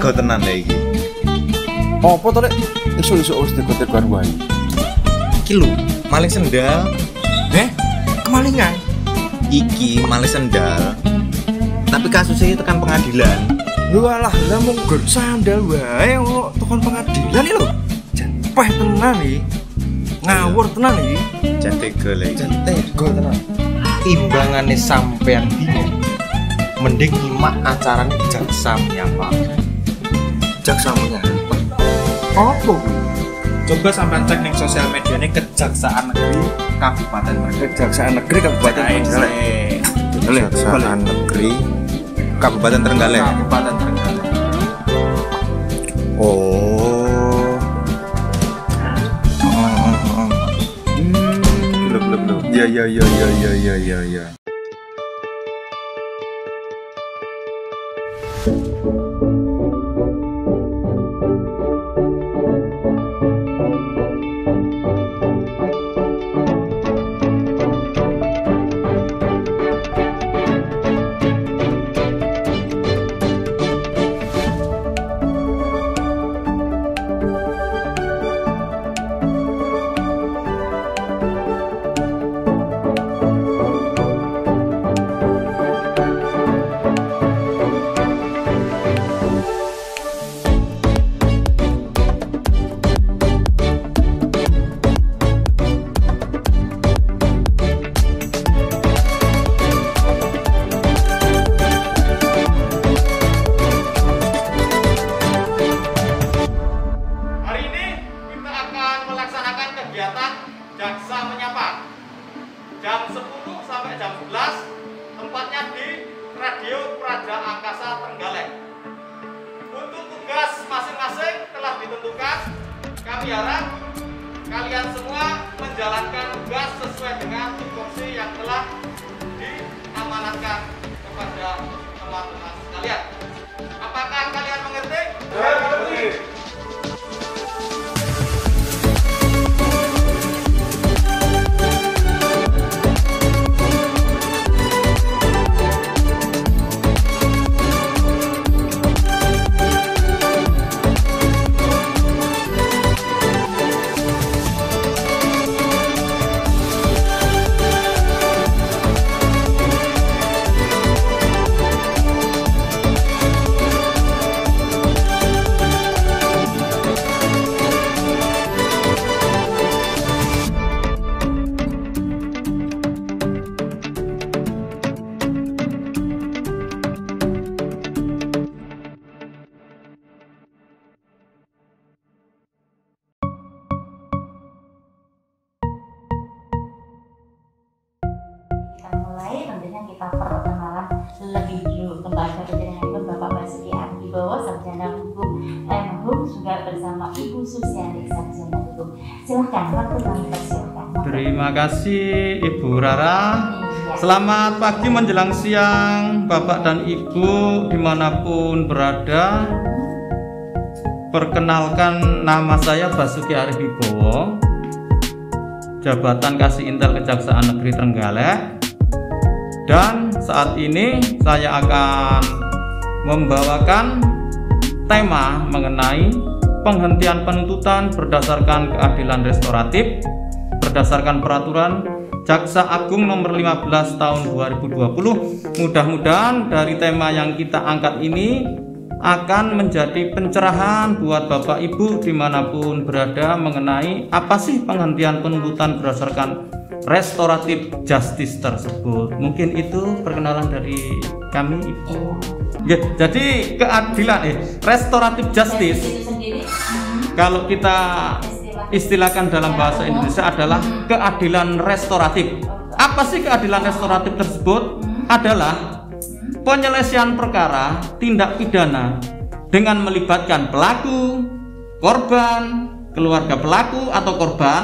tega tenan lho iki. Apa to, Rek? Iso-iso wis tega-tegan wae. Iki lho, maling sendal. Kemalingan. Iki maling sendal. Tapi kasusnya tekan pengadilan. Walah, lah mung gur sandal wae kok tekan pengadilan iki lho. Cepeh tenan iki. Ngawur tenan iki. Jan tega lho iki. Tega tenan. Timbangane sampean bingung. Mending nyimak acarane jaksa menyapa. Jaksa menyapa. Apa kuwi? Coba sampean cek ning sosial mediane Kejaksaan Negeri Kabupaten Trenggalek. Kejaksaan Negeri Kabupaten Trenggalek. Kejaksaan Negeri Kabupaten Trenggalek. Kabupaten Trenggalek. Oh. Belum. Ya. Jaksa Menyapa jam 10 sampai jam 11, tempatnya di Radio Praja Angkasa Trenggalek. Untuk tugas masing-masing telah ditentukan. Kami harap kalian semua menjalankan tugas sesuai dengan tupoksi yang telah diamanatkan kepada teman-teman sekalian. Apakah kalian mengerti? Mengerti. Mulai tentunya kita perkenalan lebih dulu kepada penjaringan Bapak Basuki Ardibowo, Sarjana Hukum MHUM, juga bersama Ibu Susiani, Sarjana Hukum. Silahkan, waktu kami persilahkan. Terima kasih Ibu Rara. Selamat pagi menjelang siang Bapak dan Ibu dimanapun berada. Perkenalkan, nama saya Basuki Ardibowo, Jabatan Kasih Intel Kejaksaan Negeri Trenggalek. Dan saat ini saya akan membawakan tema mengenai penghentian penuntutan berdasarkan keadilan restoratif berdasarkan peraturan Jaksa Agung nomor 15 tahun 2020. Mudah-mudahan dari tema yang kita angkat ini akan menjadi pencerahan buat Bapak Ibu dimanapun berada mengenai apa sih penghentian penuntutan berdasarkan restoratif justice tersebut. Mungkin itu perkenalan dari kami, Ibu. Ya, jadi keadilan restoratif justice kalau kita istilahkan dalam bahasa Indonesia adalah keadilan restoratif. Apa sih keadilan restoratif tersebut? Adalah penyelesaian perkara tindak pidana dengan melibatkan pelaku, korban, keluarga pelaku atau korban,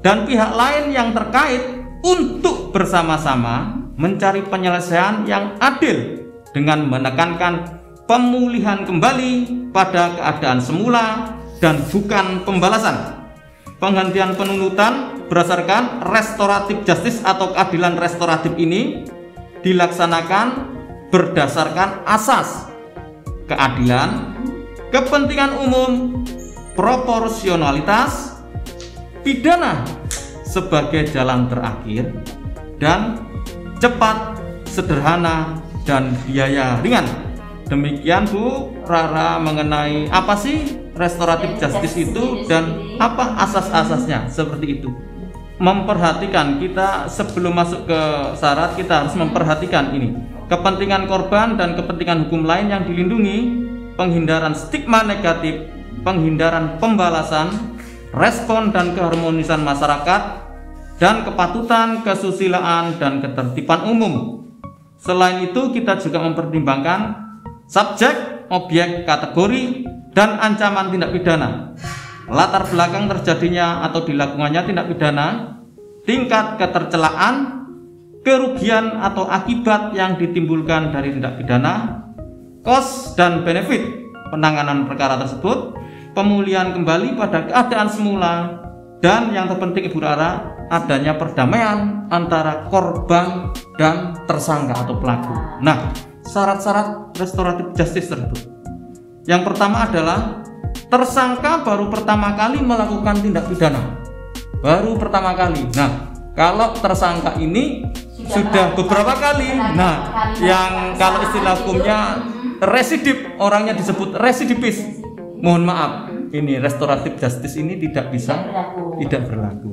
dan pihak lain yang terkait untuk bersama-sama mencari penyelesaian yang adil dengan menekankan pemulihan kembali pada keadaan semula dan bukan pembalasan. Penghentian penuntutan berdasarkan restoratif justice atau keadilan restoratif ini dilaksanakan berdasarkan asas keadilan, kepentingan umum, proporsionalitas, pidana sebagai jalan terakhir, dan cepat, sederhana, dan biaya ringan. Demikian Bu Rara mengenai apa sih restoratif justice itu dan apa asas-asasnya, seperti itu. Memperhatikan, kita sebelum masuk ke syarat kita harus memperhatikan ini, kepentingan korban dan kepentingan hukum lain yang dilindungi, penghindaran stigma negatif, penghindaran pembalasan, respon dan keharmonisan masyarakat, dan kepatutan, kesusilaan, dan ketertiban umum. Selain itu, kita juga mempertimbangkan subjek, objek, kategori, dan ancaman tindak pidana, latar belakang terjadinya atau dilakukannya tindak pidana, tingkat ketercelaan, kerugian atau akibat yang ditimbulkan dari tindak pidana, cost dan benefit penanganan perkara tersebut, pemulihan kembali pada keadaan semula, dan yang terpenting Ibu Rara, adanya perdamaian antara korban dan tersangka atau pelaku. Nah, syarat-syarat restoratif justice tersebut, yang pertama adalah tersangka baru pertama kali melakukan tindak pidana, baru pertama kali. Nah, kalau tersangka ini sudah beberapa kali, nah yang kalau istilah hukumnya residip, orangnya disebut residivis. Mohon maaf, ini restoratif justice ini tidak bisa, tidak berlaku.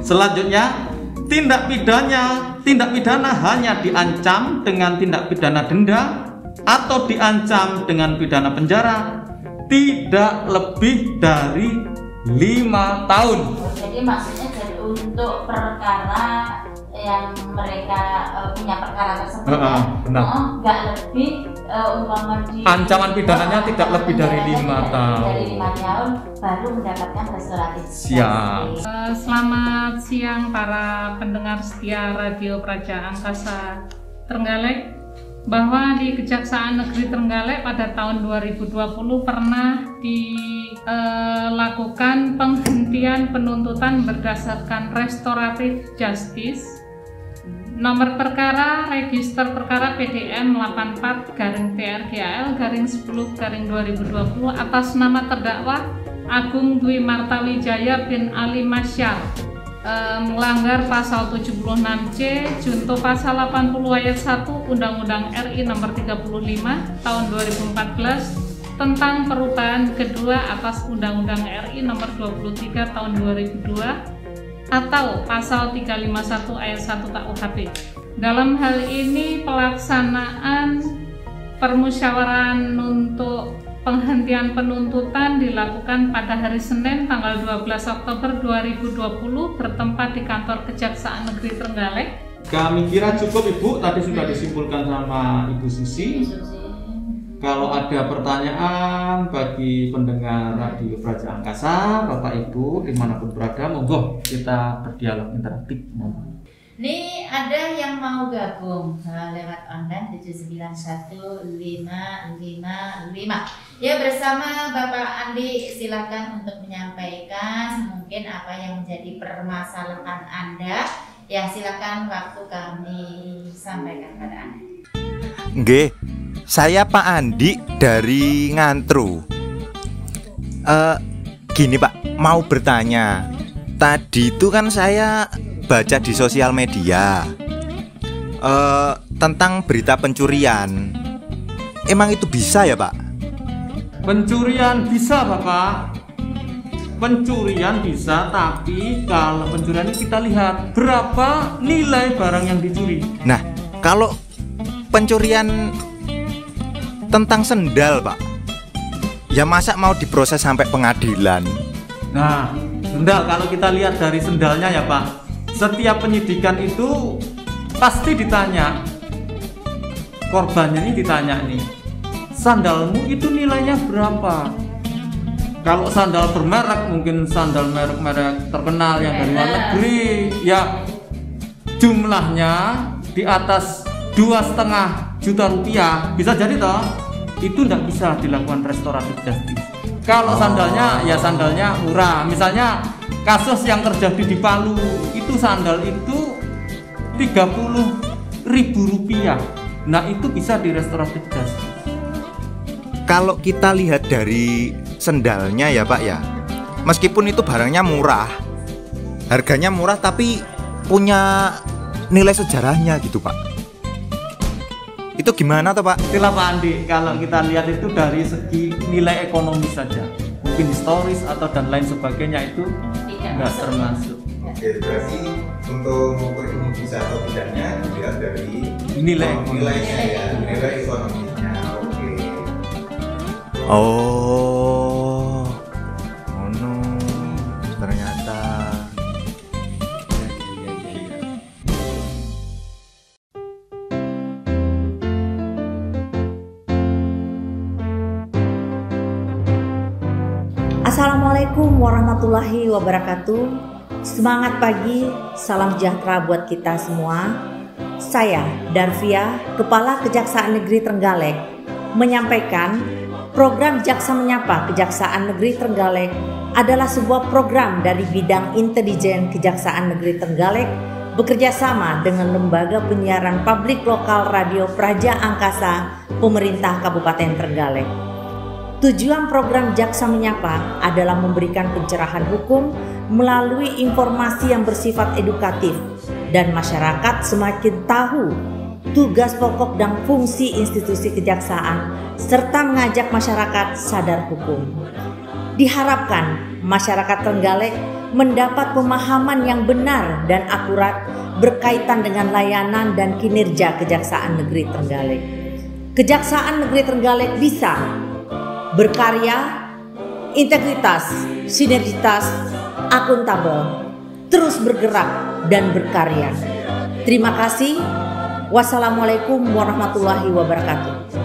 Selanjutnya, tindak pidana hanya diancam dengan tindak pidana denda atau diancam dengan pidana penjara tidak lebih dari 5 tahun. Jadi maksudnya untuk perkara yang mereka punya perkara tersebut nggak lebih umpama di ancaman pidananya tidak lebih dari 5 tahun. Dari 5 tahun baru mendapatkan restoratif. Siap. Selamat siang para pendengar setia Radio Praja Angkasa Trenggalek. Bahwa di Kejaksaan Negeri Trenggalek pada tahun 2020 pernah dilakukan penghentian penuntutan berdasarkan restoratif justice. Nomor perkara register perkara PDN 84-TRGAL-10-2020 atas nama terdakwa Agung Dwi Martawijaya bin Ali Masyar, melanggar pasal 76C junto pasal 80 ayat 1 Undang-Undang RI nomor 35 tahun 2014 tentang perubahan kedua atas Undang-Undang RI nomor 23 tahun 2002 atau pasal 351 ayat 1 KUHP. Dalam hal ini pelaksanaan permusyawaraan untuk penghentian penuntutan dilakukan pada hari Senin tanggal 12 Oktober 2020 bertempat di kantor Kejaksaan Negeri Trenggalek. Kami kira cukup Ibu, tadi sudah disimpulkan sama Ibu Susi. Kalau ada pertanyaan bagi pendengar Radio Praja Angkasa, Bapak Ibu dimanapun berada, monggo kita berdialog interaktif. Nih ada yang mau gabung lewat online 7915555. Ya, bersama Bapak Andi, silakan untuk menyampaikan mungkin apa yang menjadi permasalahan Anda. Ya, silakan waktu kami sampaikan pada Anda. Nggih, saya Pak Andi dari Ngantru. Gini Pak, mau bertanya. Tadi itu kan saya baca di sosial media tentang berita pencurian. Emang itu bisa ya Pak? Pencurian bisa Bapak. Pencurian bisa, tapi kalau pencurian ini kita lihat berapa nilai barang yang dicuri. Nah, kalau pencurian tentang sendal Pak, ya masa mau diproses sampai pengadilan? Nah, sendal kalau kita lihat dari sendalnya ya Pak, setiap penyidikan itu pasti ditanya, korbannya ini ditanya nih, sandalmu itu nilainya berapa? Kalau sandal bermerek, mungkin sandal merek-merek terkenal yang dari luar negeri, ya jumlahnya di atas 2,5 juta rupiah, bisa jadi toh itu tidak bisa dilakukan restoratif justice. Kalau sandalnya ya sandalnya murah, misalnya kasus yang terjadi di Palu itu sandal itu 30.000 rupiah, nah itu bisa di restoratif justice. kalau kita lihat dari sendalnya ya Pak ya, meskipun itu barangnya murah, harganya murah tapi punya nilai sejarahnya gitu Pak. Itu gimana tuh Pak? Itulah Pak Andi, kalau kita lihat itu dari segi nilai ekonomi saja, mungkin historis atau dan lain sebagainya itu nggak termasuk. Oke, berarti untuk mengukur ini bisa atau tidaknya dilihat dari nilainya ya, nilai ekonominya. Oke. Oh no, ternyata. Iya. Assalamualaikum warahmatullahi wabarakatuh. Semangat pagi, salam sejahtera buat kita semua. Saya Darvia, Kepala Kejaksaan Negeri Trenggalek, menyampaikan program Jaksa Menyapa Kejaksaan Negeri Trenggalek adalah sebuah program dari bidang intelijen Kejaksaan Negeri Trenggalek bekerja sama dengan Lembaga Penyiaran Publik Lokal Radio Praja Angkasa Pemerintah Kabupaten Trenggalek. Tujuan program Jaksa Menyapa adalah memberikan pencerahan hukum melalui informasi yang bersifat edukatif dan masyarakat semakin tahu tugas pokok dan fungsi institusi kejaksaan serta mengajak masyarakat sadar hukum. Diharapkan masyarakat Trenggalek mendapat pemahaman yang benar dan akurat berkaitan dengan layanan dan kinerja Kejaksaan Negeri Trenggalek. Kejaksaan Negeri Trenggalek bisa berkarya, integritas, sinergitas, akuntabel, terus bergerak dan berkarya. Terima kasih. Wassalamualaikum warahmatullahi wabarakatuh.